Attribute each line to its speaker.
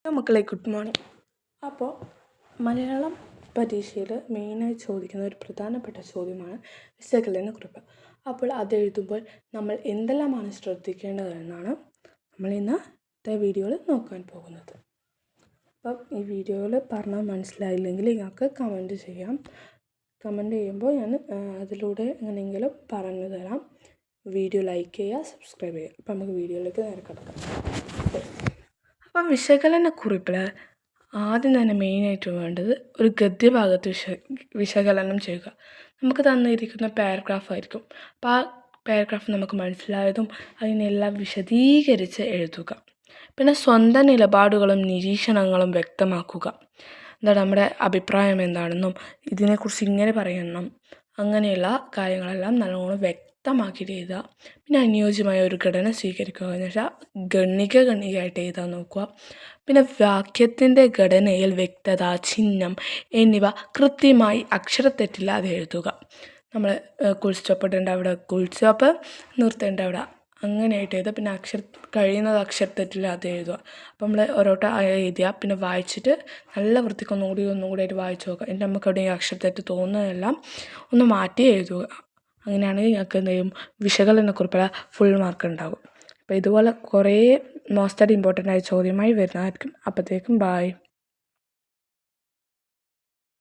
Speaker 1: മക്കളെ good morning. അപ്പോൾ മലയാളം പരീക്ഷയിൽ മെയിനായി ചോദിക്കുന്ന ഒരു പ്രധാനപ്പെട്ട ചോദ്യമാണ് വിശകലനക്കുറിപ്പ്. അപ്പോൾ അതെഴുതുമ്പോൾ നമ്മൾ എന്തെല്ലാമാണ് ശ്രദ്ധിക്കേണ്ടതെന്നാണ് നമ്മൾ ഇന്നത്തെ വീഡിയോയിൽ നോക്കാൻ പോകുന്നത്. അപ്പം ഈ വീഡിയോയിൽ പറഞ്ഞാൽ മനസ്സിലായില്ലെങ്കിൽ നിങ്ങൾക്ക് കമൻറ്റ് ചെയ്യാം. കമൻറ്റ് ചെയ്യുമ്പോൾ ഞാൻ അതിലൂടെ എങ്ങനെയെങ്കിലും പറഞ്ഞു തരാം. വീഡിയോ ലൈക്ക് ചെയ്യുക, സബ്സ്ക്രൈബ് ചെയ്യുക. അപ്പം നമുക്ക് വീഡിയോയിലേക്ക് നേരെ കിടക്കാം. അപ്പം വിശകലനക്കുറിപ്പിൽ ആദ്യം തന്നെ മെയിനായിട്ട് വേണ്ടത് ഒരു ഗദ്യഭാഗത്ത് വിശകലനം ചെയ്യുക. നമുക്ക് തന്നിരിക്കുന്ന പാരഗ്രാഫായിരിക്കും. അപ്പോൾ ആ പാരഗ്രാഫ് നമുക്ക് മനസ്സിലായതും അതിനെല്ലാം വിശദീകരിച്ച് എഴുതുക. പിന്നെ സ്വന്തം നിലപാടുകളും നിരീക്ഷണങ്ങളും വ്യക്തമാക്കുക. നമ്മുടെ അഭിപ്രായം എന്താണെന്നും ഇതിനെക്കുറിച്ച് ഇങ്ങനെ പറയണം, അങ്ങനെയുള്ള കാര്യങ്ങളെല്ലാം നല്ലോണം വ്യക്തമാക്കിയിട്ട് എഴുതുക. പിന്നെ അനുയോജ്യമായ ഒരു ഘടന സ്വീകരിക്കുക എന്ന് വെച്ചാൽ ഗണികയായിട്ട് എഴുതാൻ നോക്കുക. പിന്നെ വാക്യത്തിൻ്റെ ഘടനയിൽ വ്യക്തത, ചിഹ്നം എന്നിവ കൃത്യമായി അക്ഷരത്തെറ്റില്ലാതെ എഴുതുക. നമ്മൾ ഫുൾ സ്റ്റോപ്പ് ഇടേണ്ട അവിടെ ഫുൾ സ്റ്റോപ്പ്, നിർത്തേണ്ട അവിടെ അങ്ങനെയായിട്ട് എഴുതുക. പിന്നെ കഴിയുന്നത് അക്ഷരത്തെറ്റില്ലാതെ എഴുതുക. അപ്പോൾ നമ്മൾ ഓരോട്ടം എഴുതിയാൽ പിന്നെ വായിച്ചിട്ട് നല്ല വൃത്തിക്ക് ഒന്നുകൂടി ആയിട്ട് വായിച്ച് നോക്കുക. എന്നിട്ട് നമുക്ക് എവിടെയെങ്കിലും അക്ഷരത്തെറ്റ് തോന്നുന്നതെല്ലാം ഒന്ന് മാറ്റി എഴുതുക. അങ്ങനെയാണെങ്കിൽ ഞങ്ങൾക്ക് എന്ത് ചെയ്യും, വിശകലനക്കുറിപ്പിൽ ഫുൾ മാർക്ക് ഉണ്ടാകും. അപ്പോൾ ഇതുപോലെ കുറേ മോസ്റ്റ് ഇമ്പോർട്ടൻ്റ് ആയ ചോദ്യമായി വരുന്നതായിരിക്കും. അപ്പോഴത്തേക്കും ബായ്.